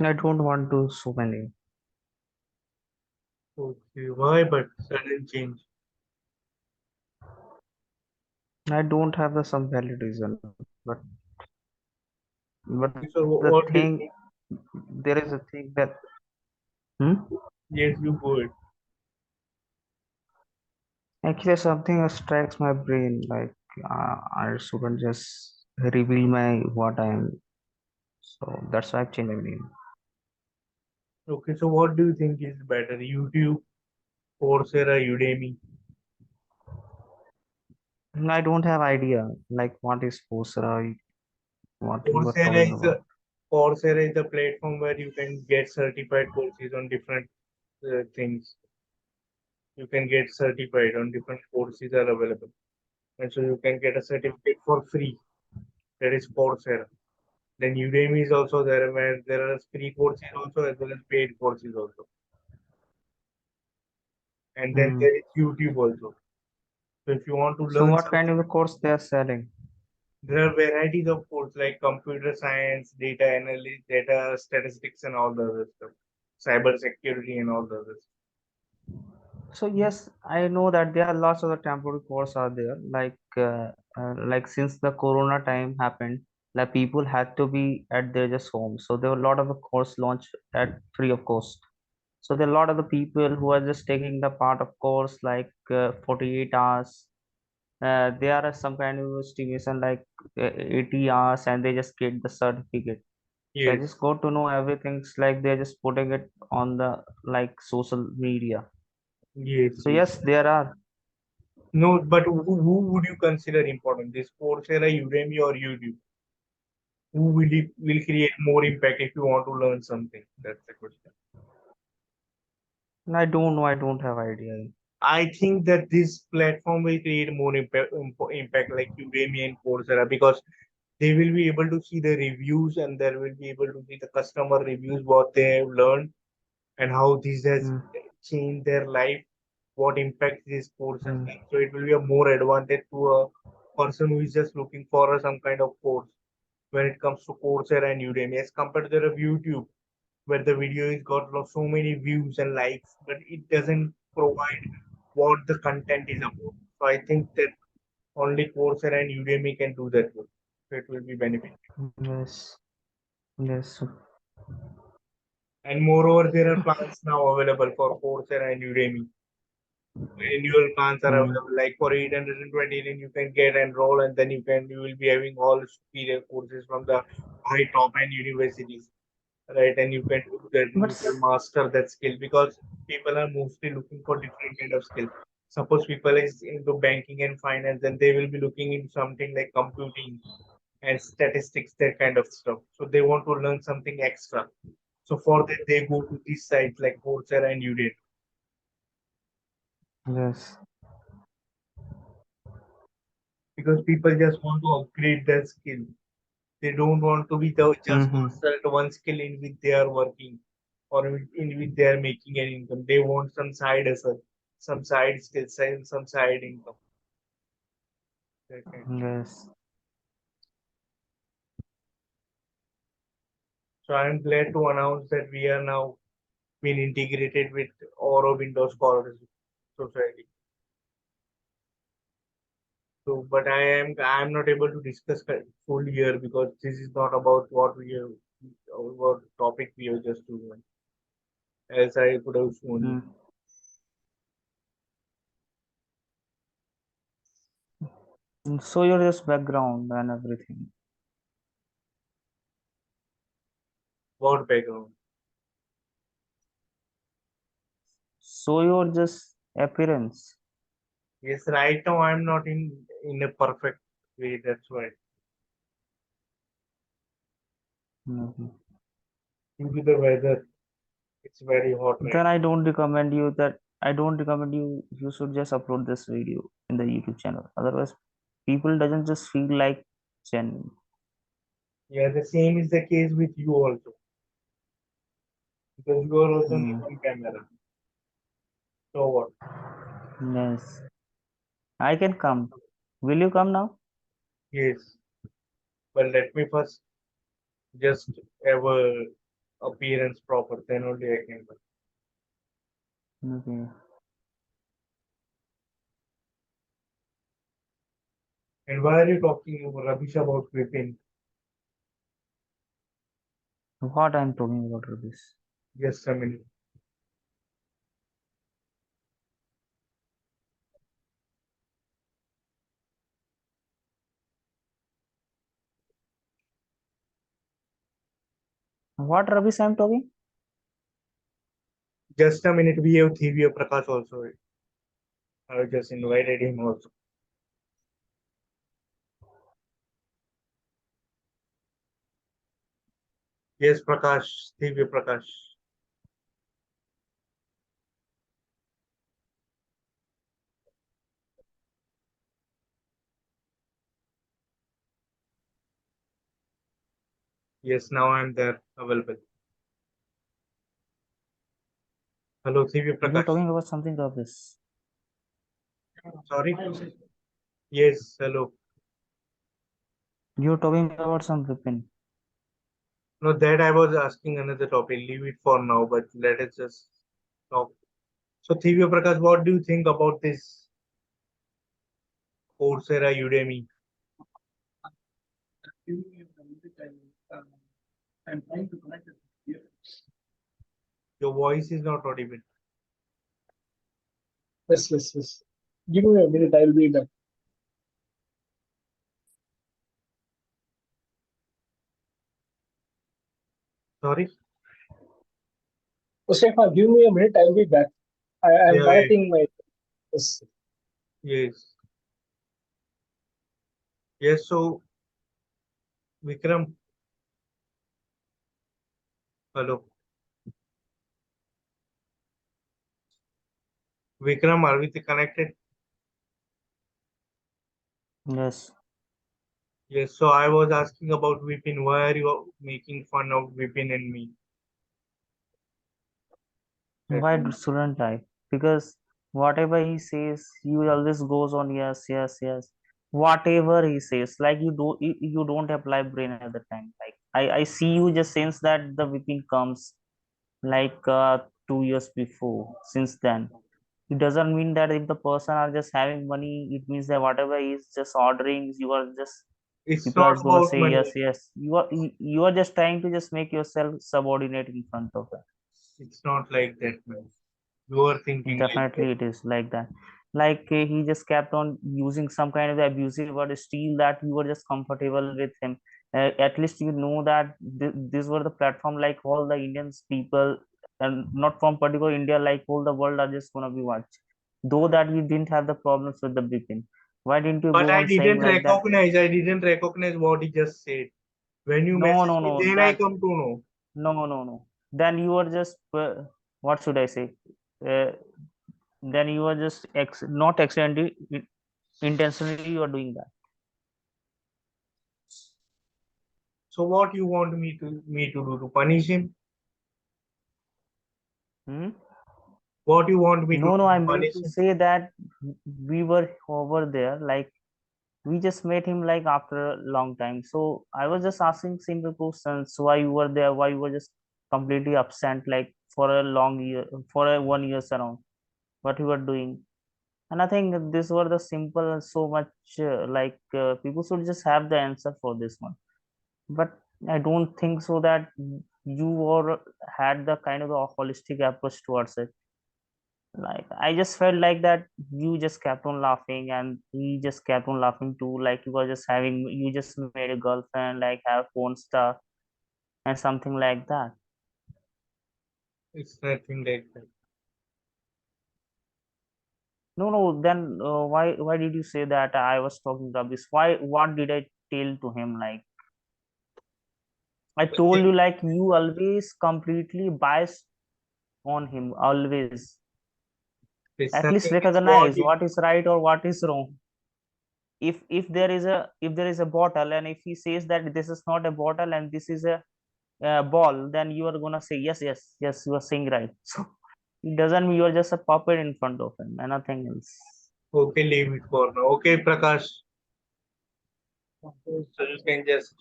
I don't want to so many. Okay, why? But sudden change. I don't have the some valid reason, but Okay, so the what do you thing think? there is a thing that hmm? Yes, you go ahead. Actually something strikes my brain like I shouldn't just reveal my what I am. So that's why I've changed my name. Okay, so what do you think is better? YouTube, Coursera, Udemy? I don't have idea like what is Coursera, what you are Coursera talking is a about. Coursera is the platform where you can get certified courses on different things. You can get certified on different courses are available, and so you can get a certificate for free. That is Coursera. Then Udemy is also there, where there are free courses also as well as paid courses also. And then Hmm. there is YouTube also. So if you want to So learn what kind something, of a course they are selling? there are varieties of courses like computer science, data analysis, data statistics, and all the other stuff, cyber security, and all the others. So yes, I know that there are lots of the temporary course are there. Like since the Corona time happened, like people had to be at their just home. So there were a lot of the course launched at free of cost. So there are a lot of the people who are just taking the part of course like 48 hours. They are some kind of estimation like 80 hours, and they just get the certificate. So I Yes, just got to know everything's like they're just putting it on the like social media. yes, So yes. yes, there are. No, but who would you consider important? This Coursera, Udemy, or YouTube? Who will create more impact if you want to learn something? That's the question. I don't know. I don't have idea. I think that this platform will create more impact like Udemy and Coursera because they will be able to see the reviews and they will be able to see the customer reviews, what they have learned and how this has Mm, changed their life, what impact this course has mm, done. So it will be a more advantage to a person who is just looking for some kind of course when it comes to Coursera and Udemy as compared to the YouTube where the video has got so many views and likes, but it doesn't provide what the content is about. So I think that only Coursera and Udemy can do that work. So it will be beneficial. yes. Yes. And moreover, there are plans now available for Coursera and Udemy. Annual plans are Mm, available. Like for 820, then you can get enroll, and then you will be having all superior courses from the high top end universities, right? And you can do that, and but you can master that skill because people are mostly looking for different kind of skill. Suppose people is into banking and finance, then they will be looking into something like computing and statistics, that kind of stuff. So they want to learn something extra. So for that, they go to these sites like Coursera and Udemy yes. because people just want to upgrade their skill. They don't want to be just Mm-hmm. master at one skill in which they are working or in which they are making an income. They want some side hustle, some side skills, and some side income. That kind. Yes. So I am glad to announce that we are now being integrated with Oro Windows Scholars Society. So, but I am not able to discuss full here because this is not about what topic we have just doing. As I could have shown you. Mm. So your just background and everything. About background. So your just appearance. Yes, right now I'm not in a perfect way. That's why Mhm. due to the weather, it's very hot right. Then I don't recommend you should just upload this video in the YouTube channel. Otherwise, people doesn't just feel like genuine. Yeah, the same is the case with you also because you are also not Mm. on camera. So what? Yes. I can come. Will you come now? Yes, but let me first just have a appearance proper. Then only I can. Okay. And why are you talking rubbish about Vipin? What I'm talking about this? Just a minute. What rubbish I'm talking? Just a minute. We have Thivya Prakash also. I just invited him also. Yes, Prakash. Thivya Prakash. Yes, now I'm there available. Hello, Thivya You're Prakash. talking about something rubbish. Sorry. Yes, hello. You're talking about some weapon. No, that I was asking another topic. Leave it for now, but let us just talk. So, Thivya Prakash, what do you think about this Coursera Udemy? Your voice is not audible. Yes, yes, yes. Give me a minute, I'll be back. Sorry? Huzaifa, give me a minute, I'll be back. I'm Yeah, yeah. connecting my. Yes. Yes. Yes, so Vikram, hello. Vikram, are we connected? Yes. Yes, so I was asking about Vipin. Why are you making fun of Vipin and me? That Why shouldn't I? Because whatever he says, he always goes on yes, yes, yes. Whatever he says, like you don't apply brain at the time. Like I see you just since that the whipping comes like 2 years before. Since then, it doesn't mean that if the person are just having money, it means that whatever he's just ordering, you are just it's people not are gonna about say yes, money. yes. You are just trying to just make yourself subordinate in front of them. It's not like that, man. You are thinking like that. Definitely, it is like that. Like he just kept on using some kind of abusive word, still that you were just comfortable with him. At least you know that these were the platform like all the Indians people, and not from particular India, like all the world are just gonna be watched. Though that you didn't have the problems with the Bipin, why didn't you But go I on saying didn't like that? recognize. I didn't recognize what he just said. When you No, message no, me, no. then I That come to know. no, no, no. Then you were just what should I say? Uh, then you are just not accidentally intentionally you are doing that. So what you want me to do to punish him? Hmm? What you want me to No, do no, I to mean punish to him? say that we were over there, like we just met him like after a long time, so I was just asking simple questions, why you were there, why you were just completely absent like for a long year, for a 1 year around, what you were doing. And I think these were the simple and so much people should just have the answer for this one. But I don't think so that you or had the kind of a holistic approach towards it. Like I just felt like that you just kept on laughing and he just kept on laughing too, like you were just having, you just made a girlfriend, like have phone stuff and something like that. It's nothing like that. No, no, then why did you say that I was talking rubbish? Why, what did I tell to him? Like I told you, Nothing. like you always completely biased on him, always. It's At least nothing. It's what recognize you. what is right or what is wrong. If there is a, if there is a bottle and if he says that this is not a bottle and this is a ball, then you are gonna say yes, yes, yes, you are saying right. So it doesn't mean you are just a puppet in front of him and nothing else. Okay, leave it for now. Okay, Prakash. So you can just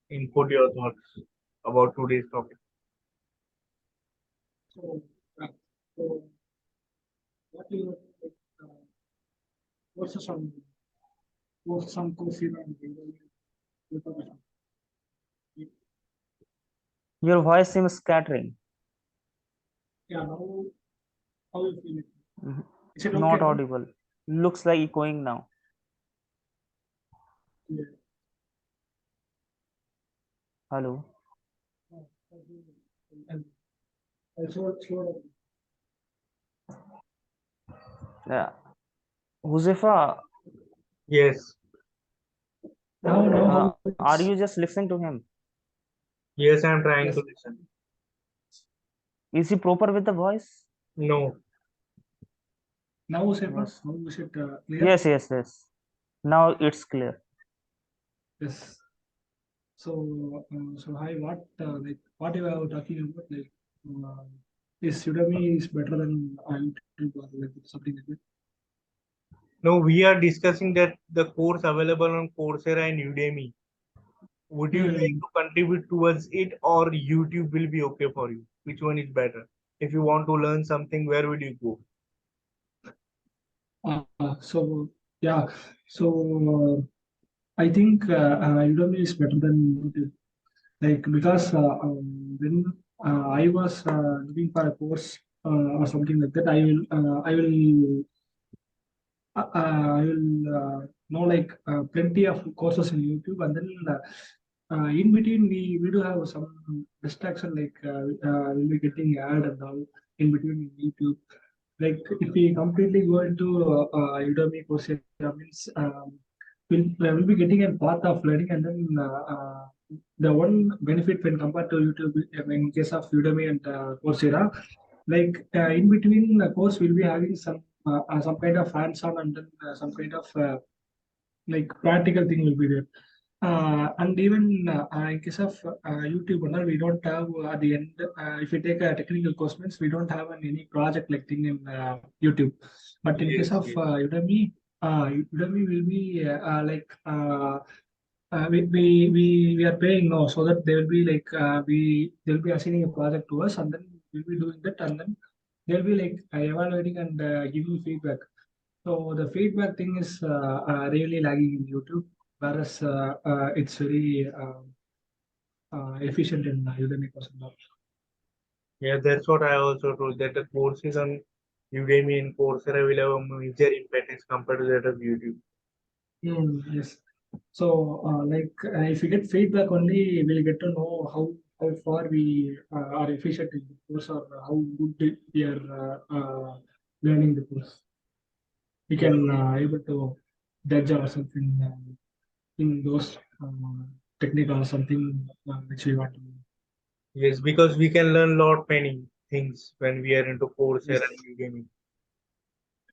input your thoughts about today's topic. So, uh, so what you like, uh, what's some coursera and information? Your voice seems scattering. Yeah, now how you feel it? Mhm. Is it okay Not now? audible. Looks like echoing now. Yeah. Hello. And slow. Yeah. Huzaifa, Yes, Now how are it's you just listening to him? yes, I'm trying yes. to listen. Is he proper with the voice? No, Now safer. Yes. Now is it clear? Yes, yes, yes. Now it's clear. Yes. So hi, what you are talking about? Uh, is Udemy is better than YouTube or like something like that? no, we are discussing that the course available on Coursera and Udemy. Would you like Hmm. to contribute towards it, or YouTube will be okay for you? Which one is better? If you want to learn something, where would you go? So yeah, so I think Udemy is better than YouTube. Like because when I was looking for a course or something like that, I will know like plenty of courses in YouTube, and then in between we do have some distraction like we'll be getting ad and all in between in YouTube. Like if we completely go into Udemy Coursera means we'll be getting a path of learning, and then the one benefit when compared to YouTube in case of Udemy and Coursera, like in between the course we'll be having some kind of hands-on, and then some kind of like practical thing will be there. And even in case of YouTube, and all, we don't have at the end. If we take a technical course, means we don't have any project like thing in YouTube. But in case Yes, of yes, Udemy will be we are paying now, so that they will be like they'll be assigning a project to us, and then we'll be doing that, and then they'll be like evaluating and giving feedback. So the feedback thing is really lagging in YouTube, whereas it's very efficient in Udemy course and all. yeah. That's what I also told that the courses on Udemy and Coursera will have a major impact as compared to that of YouTube. Yes. So if we get feedback only, we'll get to know how far we are efficient in the course, or how we are learning the course. We Yeah, can able to judge ourselves in those technical or something which we want to do. yes, because we can learn lot many things when we are into Coursera Yes. and Udemy.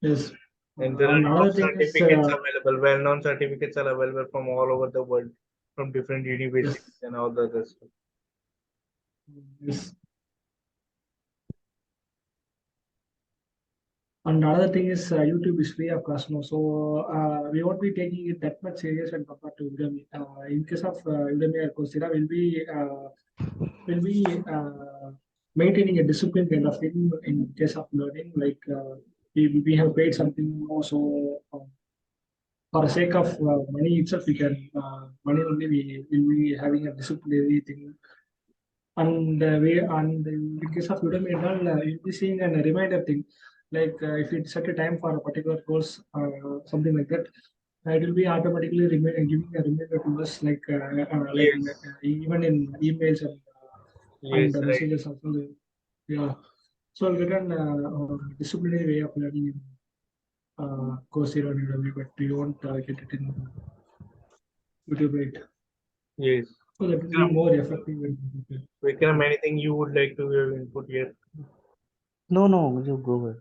Yes. And there are And lot of another thing is, certificates available. Well-known certificates are available from all over the world, from different yes, universities and all the other stuff. yes. And another thing is, YouTube is free of cost now, so we won't be taking it that much serious when compared to Udemy. In case of Udemy or Coursera, will be maintaining a discipline kind of thing in case of learning. Like we have paid something more, so for the sake of money itself, we can money only we will be having a disciplinary thing. And in case of Udemy and all, you'll be seeing a reminder thing. Like if you set a time for a particular course, something like that, it will be automatically giving a reminder to us, Yes, even in emails and yes, the right. messages also. Yeah, so we'll get an disciplinary way of learning in Coursera and Udemy, but we won't get it in YouTube, right? Yes. So that will be more effective. Vikram, anything you would like to have input here? No, no, you go ahead.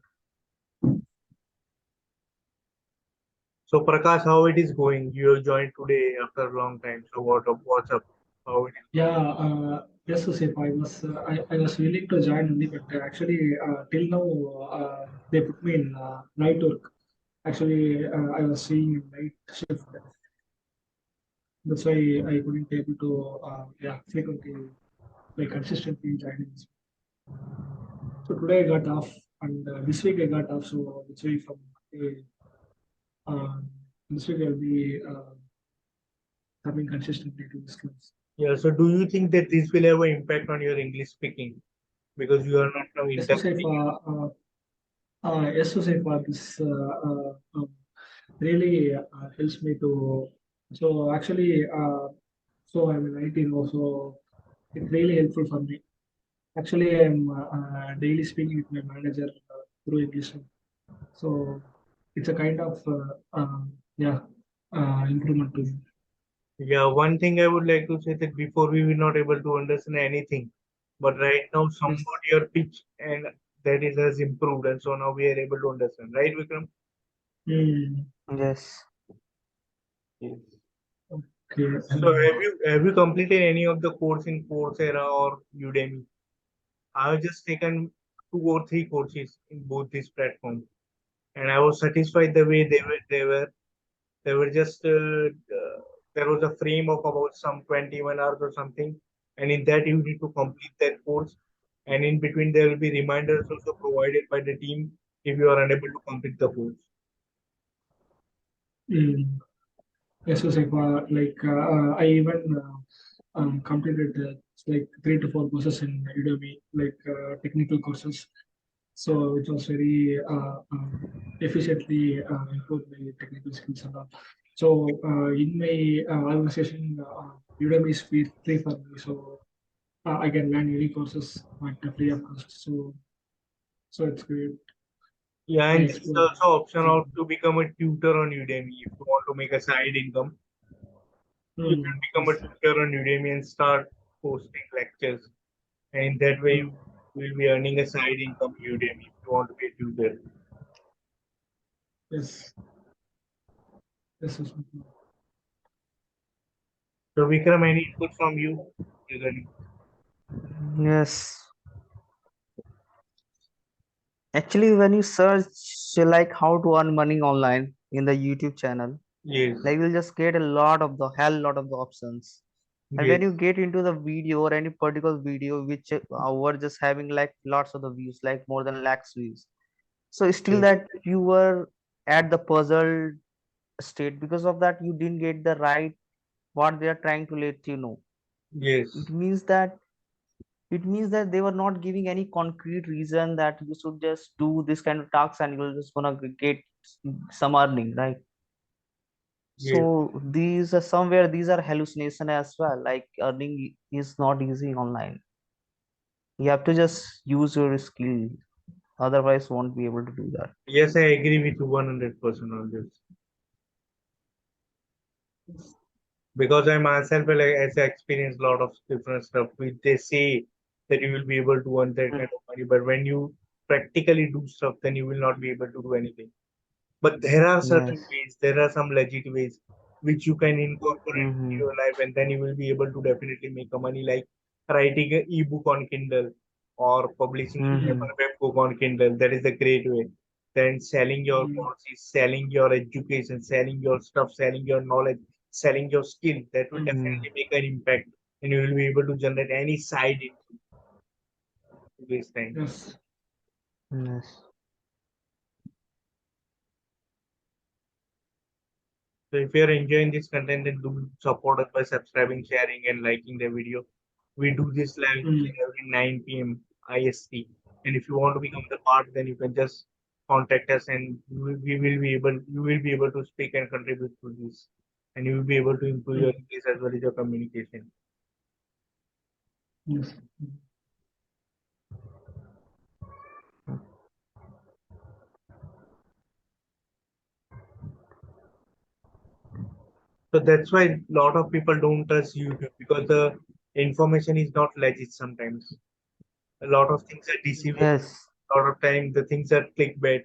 So Prakash, how it is going? You have joined today after a long time. So what's up? How it is going? Yeah, yes, Joseph, I was willing to join only, but actually till now they put me in night work. Actually, I was seeing night shift. That's why I couldn't able to frequently like consistently join. So today I got off, and this week I got off. So this week from uh, this week I'll be coming consistently to this class. Yeah, so do you think that this will have an impact on your English speaking because you are not now Yes, to say interpreting it? for yes, to say for this really helps me to. So actually, so I'm in IT now, so it's really helpful for me. Actually, I'm daily speaking with my manager through English, so it's a kind of yeah improvement to me. Yeah, one thing I would like to say that before we were not able to understand anything, but right now Yes. somewhat your pitch and that is has improved, and so now we are able to understand, right, Vikram? Mm, Yes. Yes. okay. So have you completed any of the course in Coursera or Udemy? I have just taken 2 or 3 courses in both these platforms, and I was satisfied the way they were just there was a frame of about some 21 hours or something, and in that you need to complete that course, and in between there will be reminders also provided by the team if you are unable to complete the course. Mm, yes, so like I even completed like 3 to 4 courses in Udemy, like technical courses. So it was very efficiently improved my technical skills and all. So in my organization, Udemy is free for me, so I can learn any courses at free of cost. So it's great. Yeah, I and there is explore. also option of to become a tutor on Udemy if you want to make a side income. You can become a Yes. tutor on Udemy and start posting lectures, and in that way you Mm, will be earning a side income on Udemy if you want to be a tutor. yes. Yes. Yes. So Vikram, any input from you regarding? Yes. Actually, when you search like how to earn money online in the YouTube channel, Yes, like you'll just get a lot of the hell lot of the options. And when yes, you get into the video or any particular video which were just having like lots of the views, like more than lakhs views, so still yes, that you were at the puzzled state because of that you didn't get the right what they are trying to let you know. yes, It means that it means that they were not giving any concrete reason that you should just do this kind of tasks and you're just gonna get some earning, right? yes. So these are hallucination as well. Like earning is not easy online. You have to just use your skill, otherwise won't be able to do that. Yes, I agree with you 100% on this. Because I myself like, has experienced a lot of different stuff which they say that you will be able to earn that kind of money, but when you practically do stuff, then you will not be able to do anything. But there are certain Yes. ways, there are some legit ways which you can incorporate in Mm-hmm. your life, and then you will be able to definitely make a money, like writing an ebook on Kindle or publishing a Mm-hmm. paper book on Kindle. That is a great way. Then selling your Mm, courses, selling your education, selling your stuff, selling your knowledge, selling your skill. That will Mm-hmm. definitely make an impact, and you will be able to generate any side income this time. yes. Yes. So if you're enjoying this content, then do support us by subscribing, sharing, and liking the video. We do this live Mm, every 9 p.m. IST. And if you want to become the part, then you can just contact us, and we will be able you will be able to speak and contribute to this, and you will be able to improve your mm, English as well as your communication. yes. So that's why a lot of people don't trust YouTube because the information is not legit sometimes. A lot of things are deceiving. Yes. A lot of time the things are clickbait.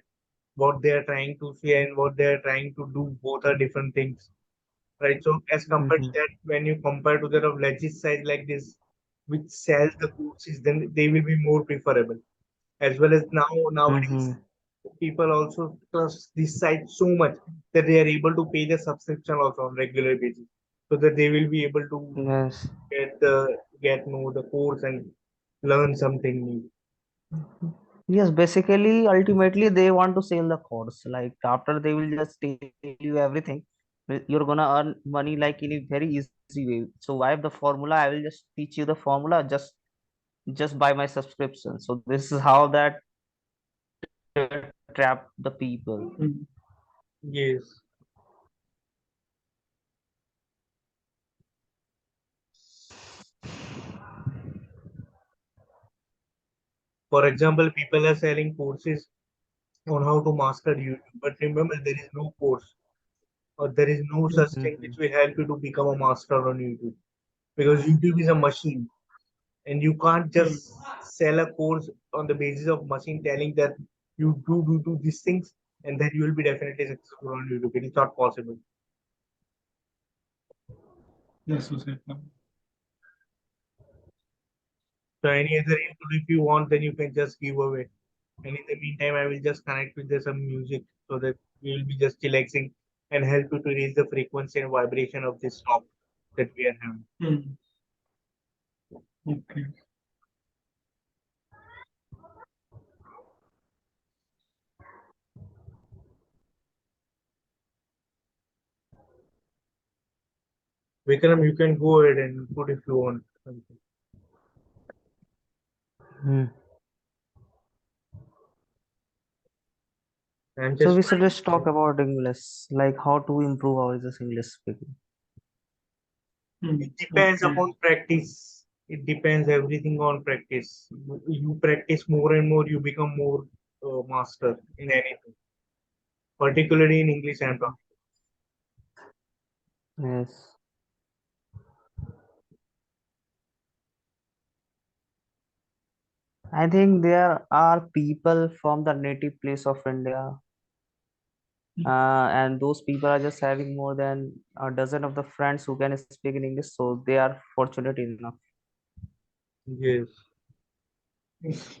What they are trying to say and what they are trying to do, both are different things, right? So as compared to Mm-hmm. that, when you compare to the legit site like this, which sells the courses, then they will be more preferable. As well as nowadays, Mm-hmm. people also trust this site so much that they are able to pay the subscription also on regular basis, so that they will be able to Yes. get know the course and learn something new. Yes, basically, ultimately, they want to sell the course. Like after they will just tell you everything, you're gonna earn money like in a very easy way. So I have the formula. I will just teach you the formula. Just buy my subscription. So this is how that trap the people. Mm. Yes. For example, people are selling courses on how to master YouTube. But remember, there is no course or there is no such Yes. thing Hmm. which will help you to become a master on YouTube. Because YouTube is a machine and you can't Mm. just sell a course on the basis of machine telling that you do these things and then you will be definitely successful on YouTube. It is not possible. Yes, Huzaifa. So any other input if you want, then you can just give away. And in the meantime, I will just connect with some music so that we will be just relaxing and help you to raise the frequency and vibration of this talk that we are having. Mm. Okay. Vikram, you can go ahead and put if you want something. Hmm. I'm So just we should trying just talk to. about English, like how to improve our just English speaking. It Mm. depends Okay. upon practice. It depends everything on practice. You practice more and more, you become more master in anything, particularly in English and Mm. Yes. I think there are people from the native place of India, and those people are just having more than a dozen of the friends who can speak in English, so they are fortunate enough. yes. Yes.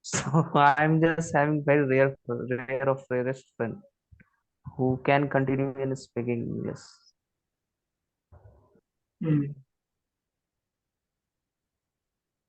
So I'm just having very rare of rarest friend who can continue in speaking English. Mm.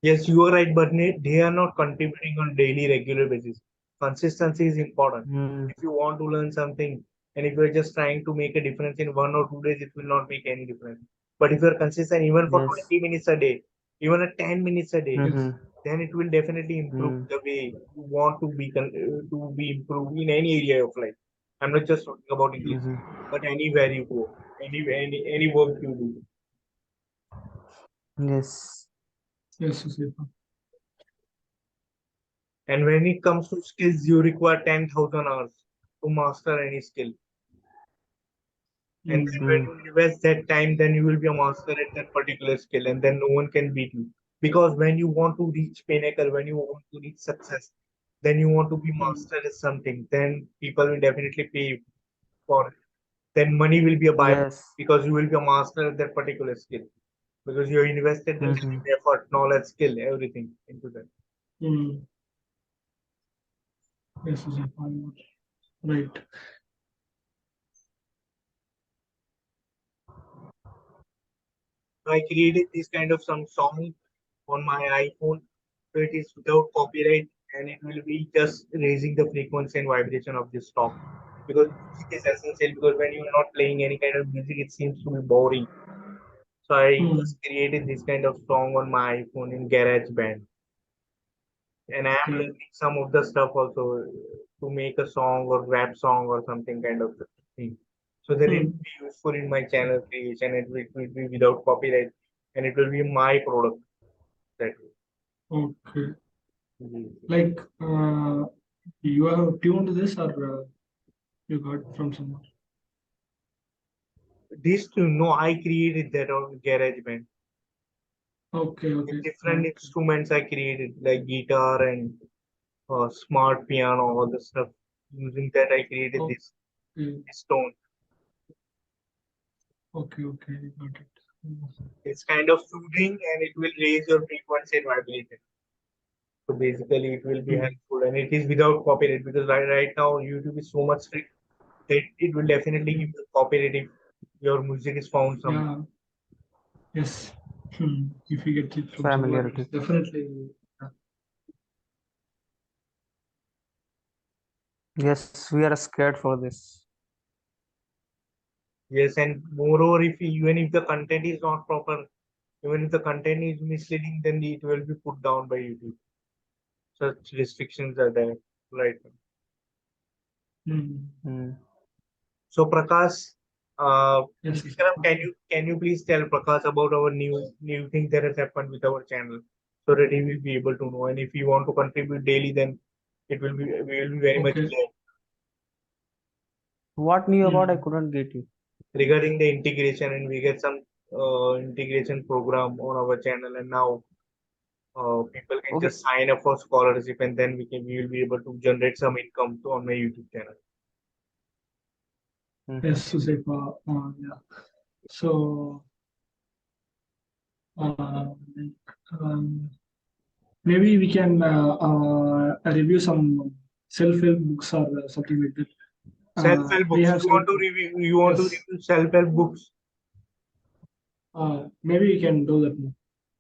Yes, you are right, but they are not contributing on daily regular basis. Consistency is important. Hmm. If you want to learn something and if you're just trying to make a difference in 1 or 2 days, it will not make any difference. But if you're consistent even for Yes. 20 minutes a day, even a 10 minutes a day, Yes. Mm-hmm. then it will definitely improve Hmm. the way you want to be improved in any area of life. I'm not just talking about English, Mm-hmm. but anywhere you go, any work you do. Yes. Yes, Huzaifa. And when it comes to skills, you require 10,000 hours to master any skill. And then Mm. when Hmm. you invest that time, then you will be a master at that particular skill, and then no one can beat you. Because when you want to reach pinnacle, when you want to reach success, then you want to be Mm. master at something, then people will definitely pay you for it. Then money will be a byproduct Yes. because you will be a master at that particular skill. Because you have invested the Mm-hmm. time, effort, knowledge, skill, everything into that. Mm. Yes, Huzaifa. Right. So I created this kind of some song on my iPhone. So it is without copyright and it will be just raising the frequency and vibration of this talk. Because music is essential because when you are not playing any kind of music, it seems to be boring. So I Mm. just created this kind of song on my iPhone in GarageBand. And I am Okay. learning some of the stuff also to make a song or rap song or something kind of thing. So that it Mm. will be useful in my channel creation. It will be without copyright and it will be my product. That Okay. way. Like, you have tuned this or you got from somewhere? This to know I created that on GarageBand. Okay. With Okay. different Okay. instruments I created like guitar and smart piano, all the stuff. Using that I created Okay. this tone. Okay. Okay. Got it. Mm. It's kind of soothing and it will raise your frequency and vibration. So basically it will be Mm. helpful and it is without copyright because right now YouTube is so much strict that it will definitely give Mm. you copyright if your music is found somewhere. Yeah. Yes. Hmm. If you get it from somewhere, it's Familiarity. definitely. Yeah. Yes, we are scared for this. Yes, and moreover, if even if the content is not proper, even if the content is misleading, then it will be put down by YouTube. Such restrictions are there, right? Mm. Hmm. So Prakash, Yes. Vikram, can you please tell Prakash about our new thing that has happened with our channel, so that he will be able to know. And if you want to contribute daily, then it will be we will be very much Okay. glad. What new about? I Mm. couldn't get you. Regarding the integration, and we get some integration program on our channel, and now people can Okay. just sign up for scholarship, and then we will be able to generate some income on my YouTube channel. Hmm. Yes, Huzaifa. Yeah. So, um, maybe we can review some self-help books or something like that. Self-help We books. have You want self. to review? You want to Yes. review self-help books? Maybe we can do that now.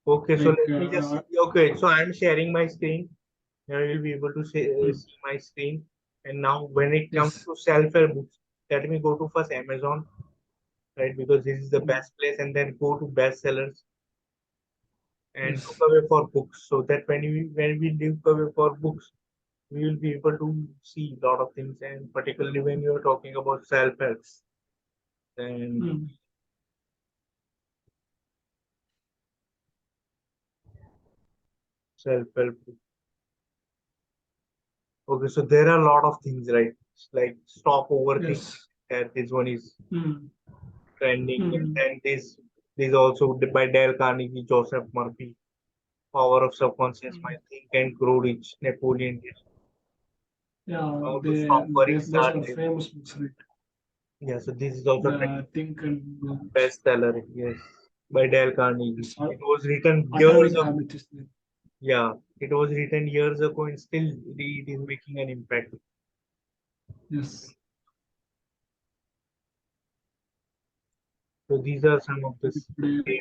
Okay, so Like, let me just see. Okay, so I'm sharing my screen. Now you'll be able to mm, see my screen. And now, when it comes yes. to self-help books, let me go to first Amazon, right? Because this is the Mm, best place, and then go to bestsellers and look yes. away for books. So that when we look away for books, we will be able to see a lot of things. And particularly when you're talking about self-help, then Mm, self-help. Okay, so there are a lot of things, right? Like stop overthinking. yes. That this one is Mm, trending, and mm, then this also by Dale Carnegie, Joseph Murphy, Power of Subconscious mm. Mind, Think and Grow Rich, Napoleon Hill, Yeah, How to Stop Worrying, those Start are Living. famous books, right? Yeah, so this is also The Think and Grow Rich. bestseller. Yes, by Dale Carnegie. It's It was written years Atomic ago. Habits is there. Yeah, it was written years ago, and still it is making an impact. Yes. So these are some of Atomic this. Habits.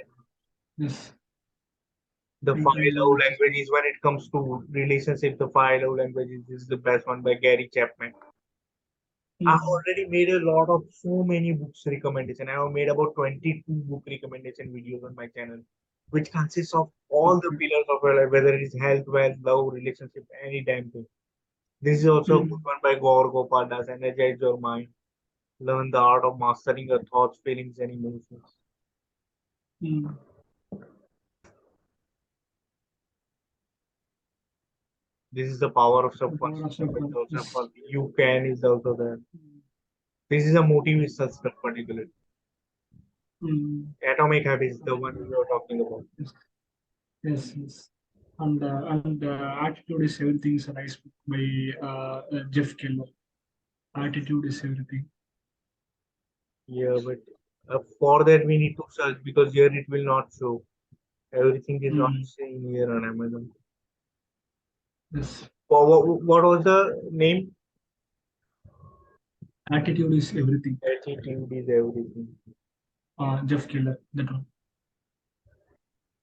Yes. The Think five and Grow love Rich is there. languages, when it comes to relationship, the five love languages is the best one by Gary Chapman. I've Mm, already made a lot of so many books recommendation. I have made about 22 book recommendation videos on my channel, which consists of all the okay. pillars of your life, whether it is health, wealth, love, relationship, any damn thing. This is also a good Mm, one by Gaur Gopal Das, Energize Your Mind. Learn the art of mastering your thoughts, feelings, and emotions. mm. This is the power of The power subconscious of mind by subconscious. Joseph Yes. Murphy. You can is also there. Mm, This is a motivational stuff particularly. mm. Atomic Habits is the And, one we were talking about. yes. Yes. Yes. And Attitude is Everything is a nice book by Jeff Keller. Attitude is Everything. Yeah, but for that we need to search, because here it will not show. Everything is not Mm. seen here on Amazon. Yes. What was the name? Attitude is Everything. Attitude is everything. Jeff Keller. That one.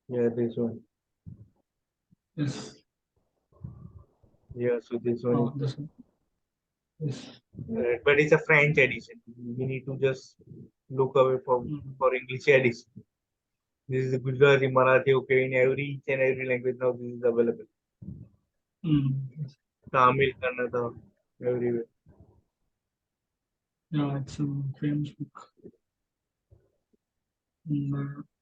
Yeah, this one. Yes. Yeah, so this one is This one. Yes. right. But it's a French edition. We need to just look away Mm. for English edition. This is Gujarati, Marathi, okay, in every each and every language now this is available. Mm. Yes. Tamil, Kannada, everywhere. Yeah, it's a famous book.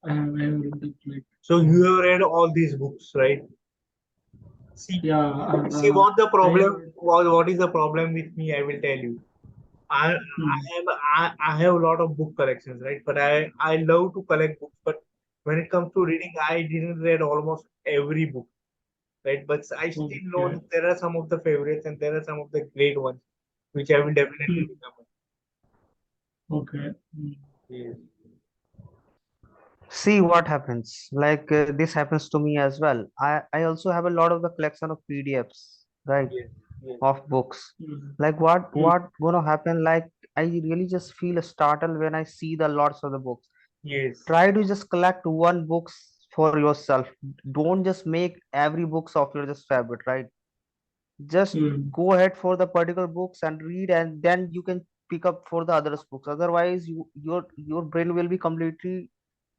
I have read it like So uh, you have read all these books, right? See, yeah, see what the I have problem, read. what is the problem with me? I will tell you. Mm, I have a lot of book collections, right? But I love to collect books. But when it comes to reading, I didn't read almost every book, right? But I still know okay, that there are some of the favorites, and there are some of the great ones, which I will definitely mm, recommend. okay, Yes, See what happens. Like this happens to me as well. I also have a lot of the collection of PDFs, right, yes, yes, of books. mm, Like what mm, what gonna happen? Like I really just feel startled when I see the lots of the books. yes, Try to just collect one books for yourself. Don't just make every books of your just favorite, right? Just mm, go ahead for the particular books and read, and then you can pick up for the others books. Otherwise your brain will be completely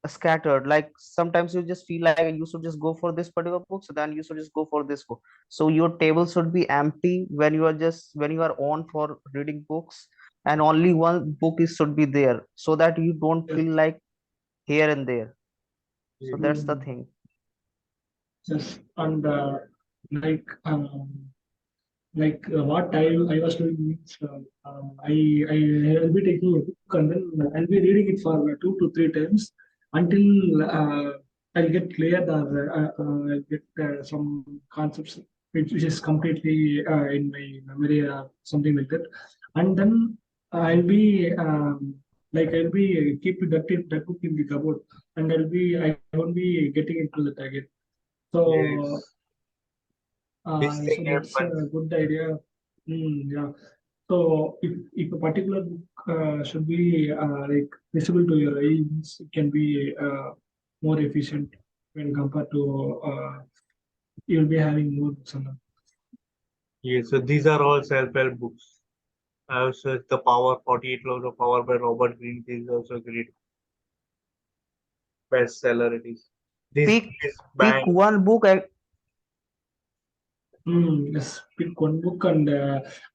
scattered. Like sometimes you just feel like you should just go for this particular book, so then you should just go for this book. So your table should be empty when you are on for reading books, and only one book is should be there, so that you don't yes, feel like here and there. So Yes. that's the mm, thing. yes, and like what I was doing means I'll be taking a book and then I'll be reading it for 2 to 3 times until I'll get clear or I'll get some concepts which is completely in my memory or something like that, and then I'll be I'll be keep that book in the cupboard, and I won't be getting into that again. So Yes. This thing so that's a happens. good idea. Yeah. So if a particular book should be visible to your eyes, it can be more efficient when compared to you'll be having more books on them. Yes, so these are all self-help books. I have searched The Power, 48 Laws of Power by Robert Greene. This is also a great bestseller it is. This pick book is pick banned. one book and Yes, pick one book and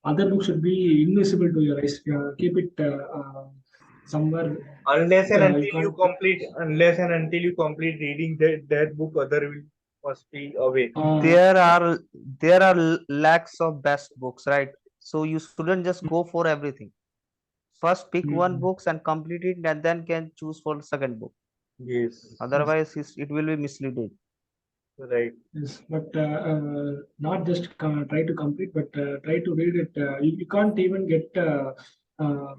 other book should be invisible to your eyes. Keep it somewhere Unless and you until you can't. complete, unless and until you complete reading that book, other will must be away. Uh, there are lakhs of best books, right? So you shouldn't just go for everything. First pick one mm, books and complete it, and then can choose for the second book. Yes, yes. Otherwise it will be misleading. right. Yes, but not just try to complete, but try to read it. You can't even uh,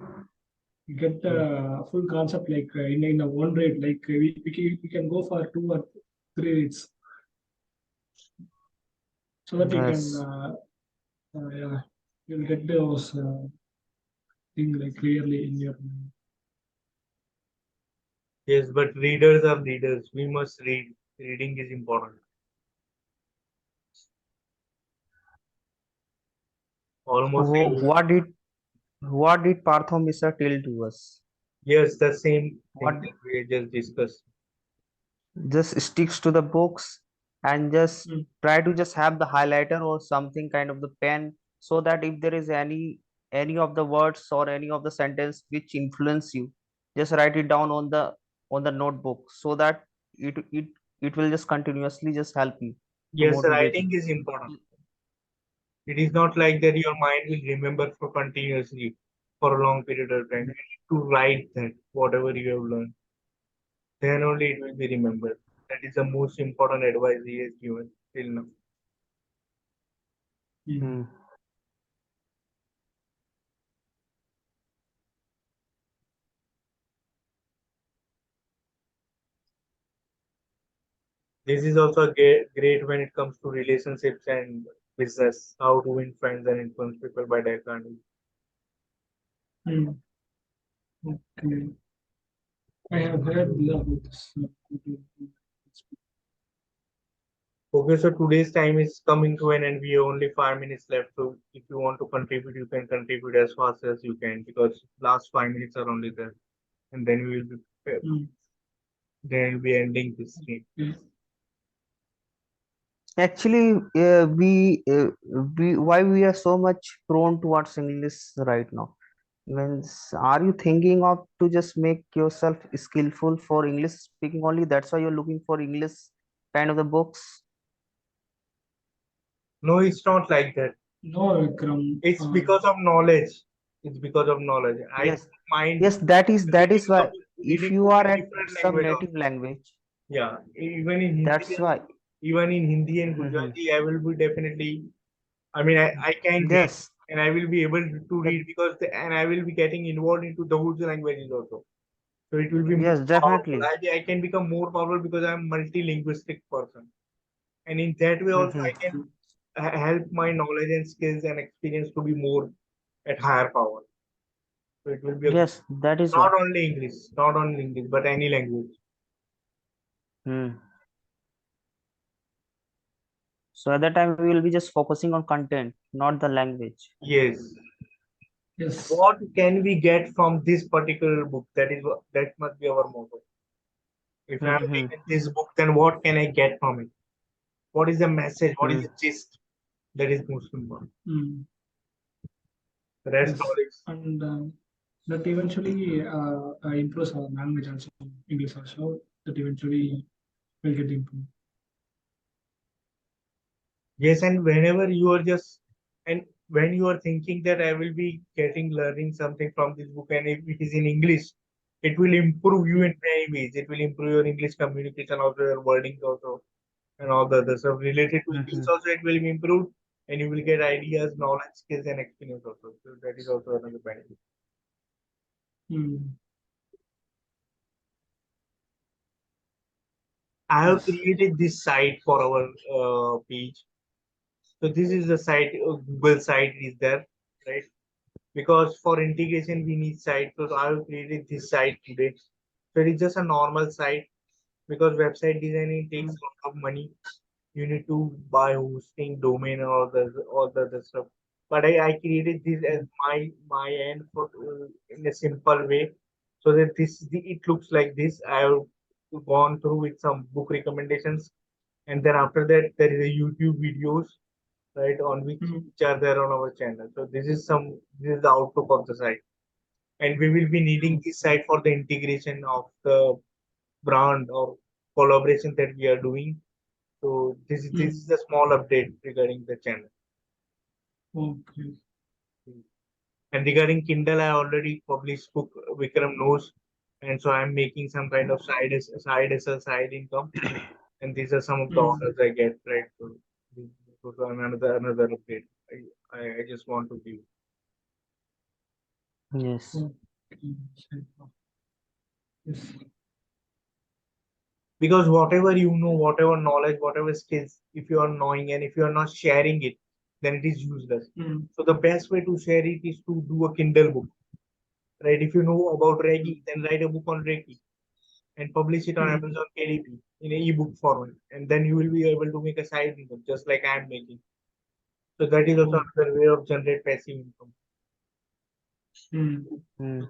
get Hmm. full concept like in a one read. Like we can go for 2 or 3 reads so that you can Yes. yeah, you'll get those things like clearly in your mind. Yes, but readers are readers. We must read. Reading is important. Almost Wh- every, what did what did Partho Mishra tell to us? yes, the same thing What that we just discussed. just sticks to the books, and just Mm, try to just have the highlighter or something kind of the pen, so that if there is any of the words or any of the sentence which influence you, just write it down on the notebook, so that it it will just continuously just help you to Yes, motivate writing you. is important. It is not like that your mind will remember for continuously for a long period of time. You need to write that whatever you have learned. Then only it will be remembered. That is the most important advice he has given till now. mm, Hmm. This is also great when it comes to relationships and business. How to win friends and influence people by Dale Carnegie. mm. Okay, I have heard about this. Okay, so today's time is coming to an end. We have only 5 minutes left. So if you want to contribute, you can contribute as fast as you can because last 5 minutes are only there. And then we will be Mm, then we'll be ending this stream. okay. Actually, we why we are so much prone towards English right now? Means, are you thinking of to just make yourself skillful for English speaking only? That's why you're looking for English kind of the books. No, it's not like that. No, Vikram. It's because of knowledge. It's because of knowledge. I Yes, don't mind yes, that is why. If reading you book are in at different some language native also. language, Yeah, that's why. Even in Hindi and Mhm. Gujarati, I will be definitely. I mean, I can read Yes, and I will be able to that, read and I will be getting involved into those languages also. So it will be more yes, powerful. definitely. I can become more powerful because I'm a multilinguistic person, and in that way also Hmm. I can help my knowledge and skills and experience to be more at higher power. So it will be a Yes, that is why. not only English, but any language. Hmm. So at that time we will be just focusing on content, not the language. Yes. Yes. What can we get from this particular book? That must be our motto. If I have Mm-hmm. taken this book, then what can I get from it? What is the message? What is Mm. the gist? That is most important. Mm. The rest Yes. all is And that eventually improves our language also, English also. That eventually will get improved. yes. And whenever you are just and when you are thinking that I will be getting learning something from this book, and if it is in English, it will improve you in many ways. It will improve your English communication, also your wordings also, and all the other stuff related to English Mm-hmm. also. It will be improved, and you will get ideas, knowledge, skills, and experience also. So that is also another benefit. Mm. I have Yes. created this site for our page. So this is the site, Google site is there, right? Because for integration we need site. So I have created this site today. So it is just a normal site because website designing takes Mm. a lot of money. You need to buy hosting, domain, and all the other stuff. But I created this as Mm. my end for in a simple way, so that it looks like this. I have gone through with some book recommendations, and then after that there is a YouTube videos, right, on Mm. which are there on our channel. So this is the outlook of the site, and we will be needing this Okay. site for the integration of the brand or collaboration that we are doing. So this Mm. is a small update regarding the channel. Okay. And regarding Kindle, I already published book Vikram knows, and so I'm making some kind of side income, and these are some of the Mm. orders I get, right? So this is also another update. I just want to give Yes. Okay. Yes. because whatever you know, whatever knowledge, whatever skills, if you are knowing and if you are not sharing it, then it is useless. Mm. So the best way to share it is to do a Kindle book, right? If you know about Mm. Reiki, then write a book on Reiki and publish it on Mm. Amazon KDP in an ebook format, and then you will be able to make a side income just like I am making. So that is also Okay. another way of generate passive income. Mm. So Mm.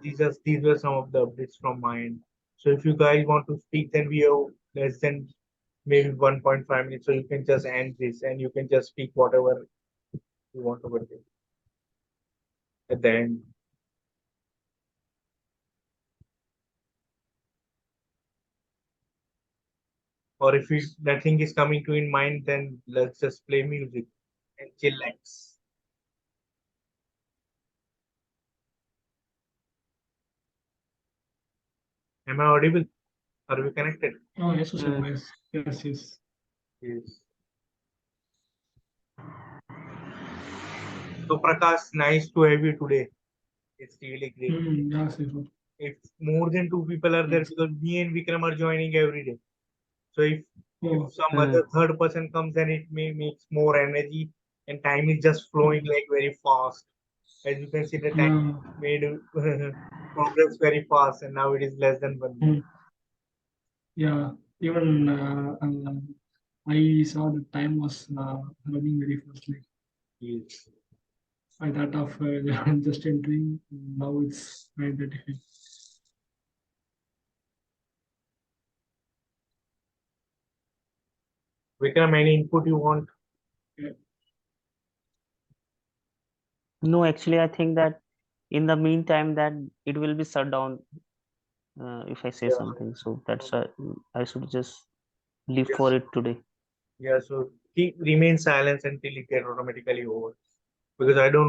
these were some of the updates from my end. So if you guys want to speak, then we have less than maybe 1.5 minutes, so you can just end this and you can just speak whatever you want over there at the end. Or if you, nothing is coming to in mind, then let's just play music and chillax. Am I audible? Are we connected? Oh, yes, Mm. Huzaifa. Yes. Yes. Yes. Yes. So Prakash, nice to have you today. It's really great. Mm. Yeah, Huzaifa. If more than two people are there, Yes. because me and Vikram are joining every day. So if Oh. some Mm. other third person comes, then it may makes more energy and time is just flowing Mm. like very fast. As you can see, the time Yeah. made progress very fast, and now it is less than 1 minute. Mm. Yeah. Even I saw the time was running very fastly. Yes. I thought of just entering. Now it's 9:35. Vikram, any input you want? Yeah. No, actually, I think that in the meantime that it will be shut down if I say Yeah. something. So that's why I should just leave for Yes. it today. Yeah. So keep remain silent until it get automatically over. Because I don't know